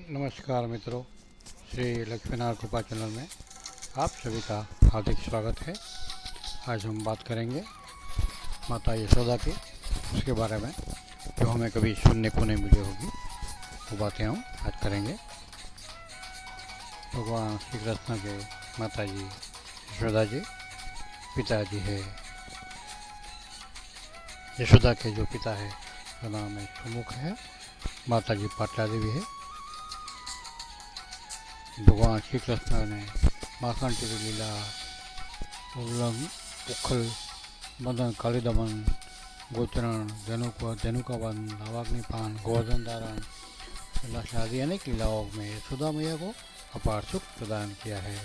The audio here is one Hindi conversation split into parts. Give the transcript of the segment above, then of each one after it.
नमस्कार मित्रों, श्री लक्ष्मीनारायण कृपा चैनल में आप सभी का हार्दिक स्वागत है। आज हम बात करेंगे माता यशोदा की, उसके बारे में जो हमें कभी सुनने को नहीं मिली होगी, वो बातें हम आज करेंगे। भगवान श्री कृष्ण के माता जी यशोदा जी, पिताजी है यशोदा के जो पिता है उसका नाम है सुमुख है, माता जी पाटला देवी है। भगवान श्री कृष्ण ने माखन की लीला, उल्लंघ, उखल, मदन, कालीदमन, गोचरण, धेनुकावन, नवाग्निपान, गोवर्धन धारण, शादी अनेक लीलाओं में यशोदा मैया को अपार सुख प्रदान किया है।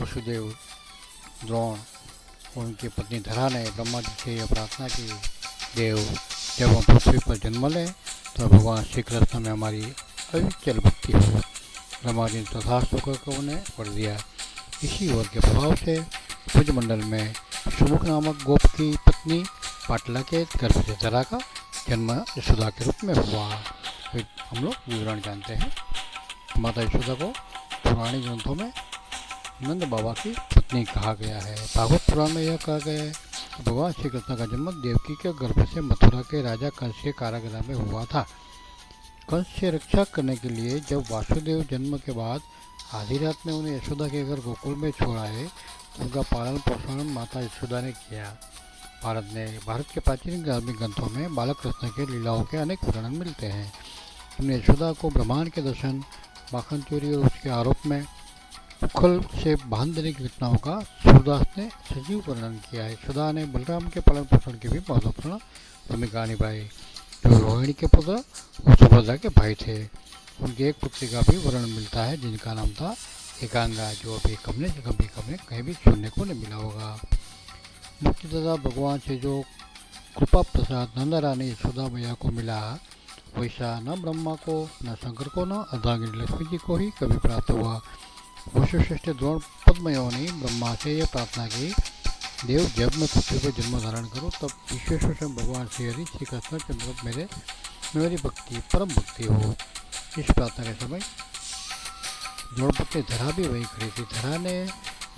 वसुदेव, द्रोण, उनकी पत्नी धरा ने ब्रह्मा जी से यह प्रार्थना की, देव जब हम पृथ्वी पर जन्म लें तो भगवान श्री कृष्ण में हमारी अविचल भक्ति हो। ब्रह्मा जी ने तथास्तु कर उन्हें वर दिया। इसी वर के प्रभाव से ब्रजमंडल में सुमुख नामक गोप की पत्नी पाटला के गर्भ से धरा का जन्म यशोदा के रूप में हुआ। फिर हम लोग विवरण जानते हैं। माता यशोदा को पुराने ग्रंथों में नंद बाबा की पत्नी कहा गया है। भागवत पुराण में यह कहा गया है कि भगवान श्री कृष्ण का जन्म देवकी के गर्भ से मथुरा के राजा कंस के कारागृह में हुआ था। कंस से रक्षा करने के लिए जब वासुदेव जन्म के बाद आधी रात में उन्हें यशोदा के घर गोकुल में छोड़ा है, तो उनका पालन पोषण माता यशोदा ने किया। भारत के प्राचीन धार्मिक ग्रंथों में बालक कृष्ण के लीलाओं के अनेक वर्णन मिलते हैं। हमने यशोदा को ब्रह्मांड के दर्शन, माखन चोरी और उसके आरोप में उखल से बांध देने की घटनाओं का सूरदास ने सजीव वर्णन किया है। यशोदा ने बलराम के पालन पोषण की भी महत्वपूर्ण भूमिका निभाई, जो रोहिणी के पुत्र और सुभद्रा के भाई थे। उनकी एक पुत्री का भी वर्णन मिलता है जिनका नाम था एकांगा, जो अभी कहीं भी सुनने को नहीं मिला होगा। मुक्तिदाता भगवान से जो कृपा प्रसाद नंद रानी यशोदा मैया को मिला, वैसा न ब्रह्मा को, न शंकर को, न अर्धांगिनी लक्ष्मी जी को ही कभी प्राप्त हुआ। वशिष्ठ द्रोण पद्मयोनि ब्रह्मा से यह प्रार्थना की, देव जब मैं पृथ्वी पर जन्म धारण करूँ तब विश्वेश्वर से भगवान श्री हरि श्री कृष्ण चंद्र मेरी भक्ति परम भक्ति हो। इस प्रार्थना के समय द्रोणपति धरा भी वही खड़ी थी। धरा ने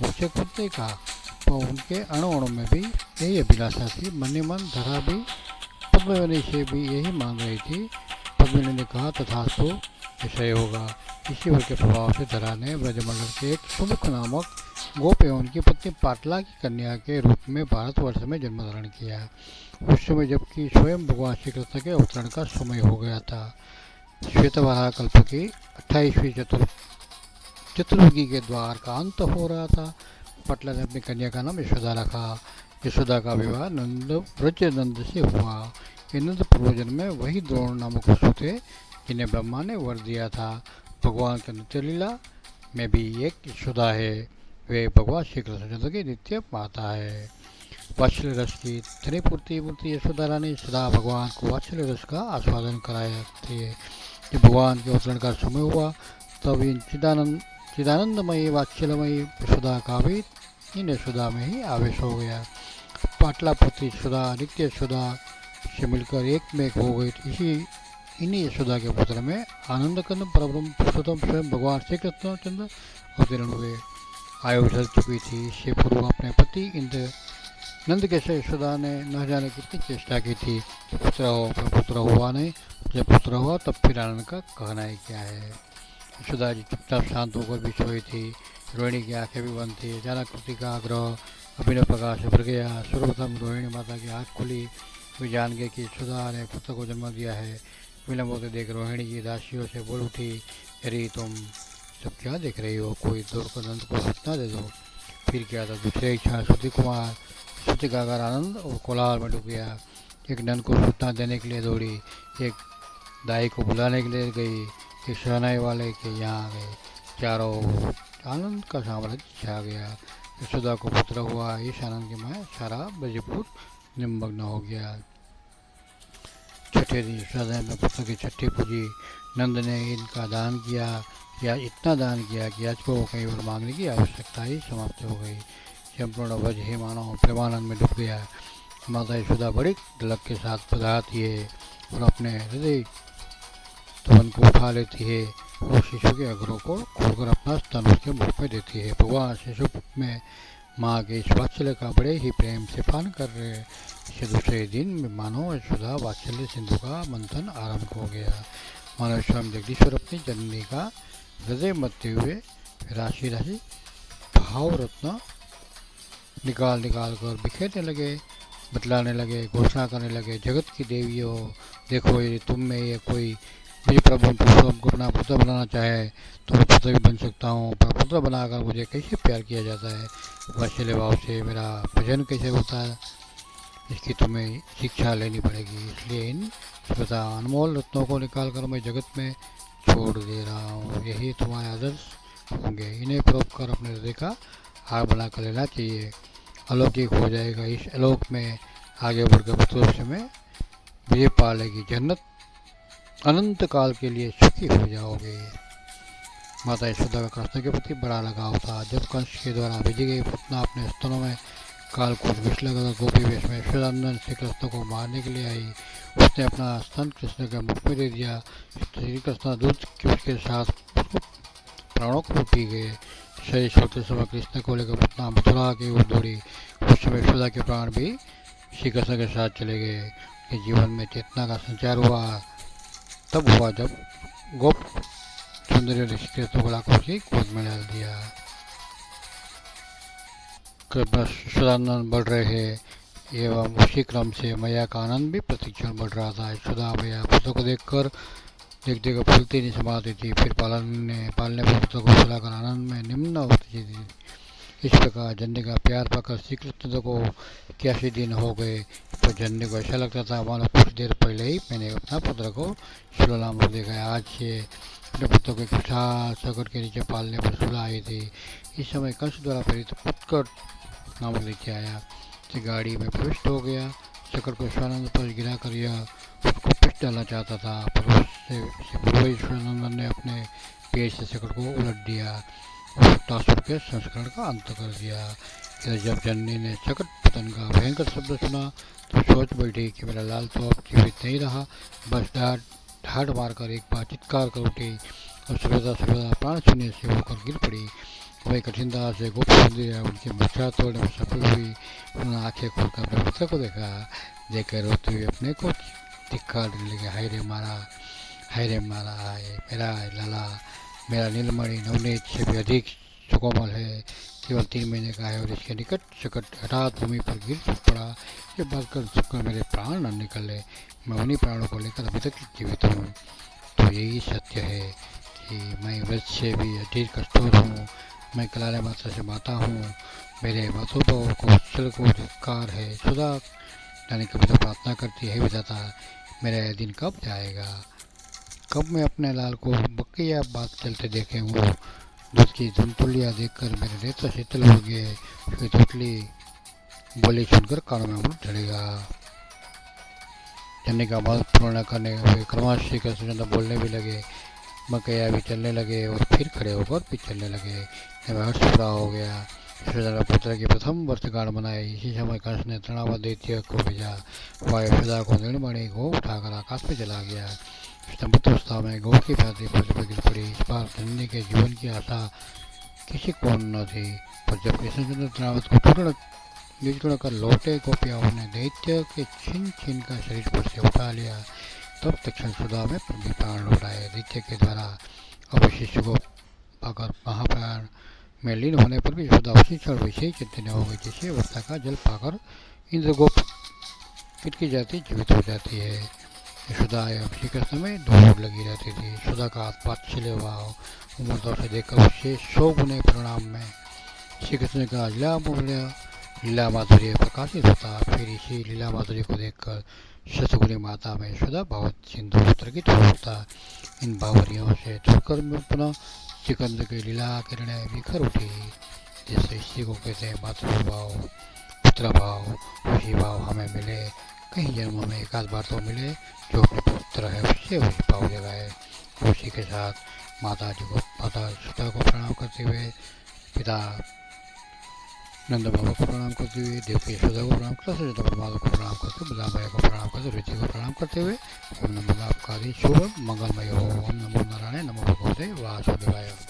मुझसे खुद नहीं कहा, तो उनके अणु में भी यही अभिलाषा थी। मन ही मन धरा भी पद्मयोनि से भी यही मांग रही थी। पद्मयोनि ने कहा, तथास्तु, ऐसा ही होगा। इसी वर के प्रभाव से धरा ने ब्रजमंडल के एक सुमुख नामक गोप एवं उनकी पत्नी पाटला की कन्या के रूप में भारतवर्ष में जन्म धारण किया। उस समय जबकि स्वयं भगवान श्री कृष्ण के अवतरण का समय हो गया था। श्वेतवाराह कल्प की 28वीं चतुर्युगी के द्वार का अंत हो रहा था। पाटला ने अपनी कन्या का नाम यशोदा रखा। यशोदा का विवाह ब्रज नंद से हुआ। ये नंद पूर्वजन्म में वही द्रोण नामक वसु थे जिन्हें ब्रह्मा ने वर दिया था। भगवान के नित्य लीला में भी एक यशोदा है। वे भगवान श्री कृष्ण की नित्य माता है। वात्सल्य रस की धनी पूर्ति मूर्ति यशोदा रानी सदा भगवान को वात्सल्य रस का आस्वादन कराया थे। जब भगवान के अवतरण का समय हुआ तब इन चिदानंदमयी वात्सल्यमयी यशोदा का भी इन यशोदा में ही आवेश हो गया। पाटला पुत्री यशोदा नित्य यशोदा से मिलकर एक में एक हो गई। इन्हीं यशोदा के पुत्र में आनंद कंद परब्रह्म पुरुषोत्तम स्वयं भगवान श्री कृष्ण चंद्र अवतीर्ण हुए। आयु ढल चुकी थी। इससे पूर्व अपने पति इंद्र नंद के से यशोदा ने न जाने कितनी चेष्टा की थी कि पुत्र हो, पर पुत्र हुआ नहीं। जब पुत्र हुआ तब फिर आनंद का कहना ही क्या है। यशोदा जी चुपचाप शांत होकर भी सोई थी। रोहिणी की आंखें भी बंद थी। अचानक कृति का आग्रह अभिनव प्रकाश भर गया। सर्वप्रथम रोहिणी माता की आँख खुली। वे जान गए कि यशोदा ने पुत्र को जन्म दिया है। विलम्ब होते देख रोहिणी जी दासियों से बोल उठी, अरे तुम सब क्या देख रही हो, कोई दौड़कर नंद को सूचना दे दो। फिर क्या था, दूसरे इच्छा श्रुति का आकार आनंद और कोलाहल में डूब गया। एक नंद को सूचना देने के लिए दौड़ी, एक दाई को बुलाने के लिए गई, एक शहनाई वाले के यहाँ गए। चारों आनंद का साम्राज्य छा गया। यशोदा को पुत्र हुआ। इस आनंद में सारा ब्रजपुर निमग्न हो गया। छठे दिन यशोदा ने पुत्र की छठी पूजी। नंद ने इनका दान किया, या इतना दान किया कि आज को कहीं और मांगने की आवश्यकता ही समाप्त हो गई। संपूर्ण ब्रज ही मानो प्रेमानंद में डूब गया। माता यशोदा बड़ी धड़क के साथ पदार्थ ये और अपने हृदय तो उनको खा लेती है। वो शिशु के अग्रों को खोलकर अपना स्तन उसके मुख में देती है। भगवान शिशु में माँ के इस वात्सल्य का बड़े ही प्रेम से पान कर रहे। इसके दूसरे दिन मानो यशोदा वात्सल्य सिंधु का मंथन आरंभ हो गया। मानो स्वयं जगदीश्वर अपनी जननी का हृदय मथते हुए राशि राशि भाव रत्न निकाल निकाल कर बिखेरने लगे, बतलाने लगे, घोषणा करने लगे, जगत की देवियों देखो, ये तुम में ये कोई मुझे प्रभु हमको अपना पुत्र बनाना चाहे तो मैं पुत्र भी बन सकता हूँ, पर पुत्र बनाकर मुझे कैसे प्यार किया जाता है, वात्सल्य भाव से मेरा भजन कैसे होता है, इसकी तुम्हें शिक्षा लेनी पड़ेगी। इसलिए इन पता अनमोल रत्नों को निकाल कर मैं जगत में छोड़ दे रहा हूँ। यही तुम्हारे आदर्श होंगे। इन्हें परोप कर अपने हृदय का हार बना कर लेना चाहिए। अलौकिक हो जाएगा। इस आलोक में आगे बढ़कर पुत्र में विजय पा लेगी। जन्नत अनंत काल के लिए सुखी हो जाओगे। माता यशोदा का कृष्ण के प्रति बड़ा लगाव था। जब कंस के द्वारा भेजी गई पुतना अपने स्तनों में कालकूट विष लगाकर गोपी वेश में यशोदानंदन से कृष्ण को मारने के लिए आई। उसने अपना स्तन कृष्ण के मुख में दे दिया। श्री कृष्ण दूध के साथ प्राणों को पी गए। शरीर छोड़ते समय कृष्ण को लेकर पुतना मथुरा की ओर दौड़ी। उस समय यशोदा के प्राण भी श्री कृष्ण के साथ चले गए। कि जीवन में चेतना का संचार हुआ तब हुआ जब गोप सुंदरी ऋषि कृष्ण को लाकर उसकी गोद में डाल दिया। यशोदानंद बढ़ रहे हैं एवं उसी क्रम से मैया का आनंद भी प्रतिक्षण बढ़ रहा था। यशोदा मैया पुत्र को देखकर देखते को फूलती नहीं समाती थी। फिर पालने पर पुत्र को सुलाकर आनंद में निम्न होती थी। इस प्रकार जननी का प्यार पाकर श्री कृष्ण को 81 दिन हो गए। तो जननी को ऐसा लगता था मानो कुछ देर पहले ही मैंने अपना पुत्र को सुलाम हो देखा। आज से अपने पुत्र को खुशहाल सकट के नीचे पालने पर सुला आई थी। इस समय कंस द्वारा प्रेरित उत्कट नामक नीचे आया। गाड़ी में प्रविष्ट हो गया। शकट को ईश्वरानंद पर गिरा कर यह उसको पिट डालना चाहता था, पर उससे पूर्व ईश्वरानंद ने अपने पेड़ से शकट को उलट दिया और तासुर के संस्करण का अंत कर दिया। फिर जब जननी ने शकट पतन का भयंकर शब्द सुना तो सोच बैठी कि मेरा लाल तो अब जीवित नहीं रहा। बस ढाट मारकर एक बार चित्कार कर उठी और सुबेदा प्राण शून्य से होकर गिर पड़ी। वही कठिनता से गोप सुंदरी उनकी मूर्छा तोड़ने में सफल हुई। उन्होंने आंखें खोलकर अपने पुत्र को देखा। देखकर रोते हुए अपने को धिक्कार देने लगे। हाय रे मारा, हाय मेरा लाला, मेरा नीलमणि नवनीत से भी अधिक सुकोमल है, केवल 3 महीने का है और इसके निकट शकट हठात भूमि पर गिर पड़ा। ये बात कर मेरे प्राण न निकले। मैं उन्हीं प्राणों को लेकर अभी तक जीवित हूँ। तो यही सत्य है कि मैं व्रत से भी अधिक कठोर हूँ। मैं कलाले माता से माता हूँ। मेरे मातों को उत्सल को धिक्कार है। सुधा यानी कभी तो प्रार्थना करती है, विधाता मेरा यह दिन कब जाएगा, कब मैं अपने लाल को बकैया बात चलते देखे हूँ। दूध की धुंधुलियाँ देखकर मेरे नेत्र शीतल हो गए। फिर तुतली बोली सुनकर कानों में अमृत चढ़ेगा। जननी का मत पूर्ण करने हुए क्रमश श्री कृष्ण बोलने भी लगे। बकैया भी चलने लगे और फिर खड़े होकर भी चलने लगे। हर्ष पूरा हो गया। यशोदा पुत्र की प्रथम वर्षगांठ मनाई। इसी समय कंस ने तृणावत दैत्य को भेजा। वह यशोदा को नीलमणि को उठाकर आकाश में चला गया। अवस्था में गौ की भांति पृथ्वी पर गिर पड़ी। इस बार जननी के जीवन की आशा किसी को न थी, पर जब कृष्णचंद्र तृणावत को पूर्ण निचुड़ कर लौटे, गोपियाओं ने दैत्य के छीन का शरीर पर से उठा लिया। तब तक्षण सुधा में प्राण लौटाए। दैत्य के द्वारा अब शिशु को पाकर महाप्राण में लीन होने पर भी यशोदा उसी क्षण वैसे ही चैतन्य हो गई जैसे अवस्था का जल पाकर इंद्रगोप की जाती जीवित हो जाती है। यशोदा एवं श्री कृष्ण में दौड़ लगी रहती थी। यशोदा का हाथ छिले भाव उम्रता से देखकर उससे 100 गुने परिणाम में श्री कृष्ण का लीला माधुर्य प्रकाशित होता। फिर इसी लीला माधुर्य को देखकर शतगुणी माता में यशोदा भावत सिंधु प्रगित होता। इन भावरियों से जुड़कर पुनः सिकंद की लीला किरणें बिखर उठी। जैसे इसी को कहते हैं मातृभाव, पुत्र भाव। वही भाव हमें मिले, कहीं जन्मों में एक आध बार तो मिले। जो अपने पुत्र है उससे वही भाव जगाए। उसी के साथ माता जी को, माता सीता को प्रणाम करते हुए, पिता नंद बाबा को प्रणाम करते हुए, देवकी यशोदा को प्रणाम करते हुए, परमात्मा को प्रणाम करते हुए, बलराम को प्रणाम करते हुए, ऋषि को प्रणाम करते हुए, ओम नमो आपका शुभ मंगलमय हो। ओम नमो नमो भगवते वासुदेवाय।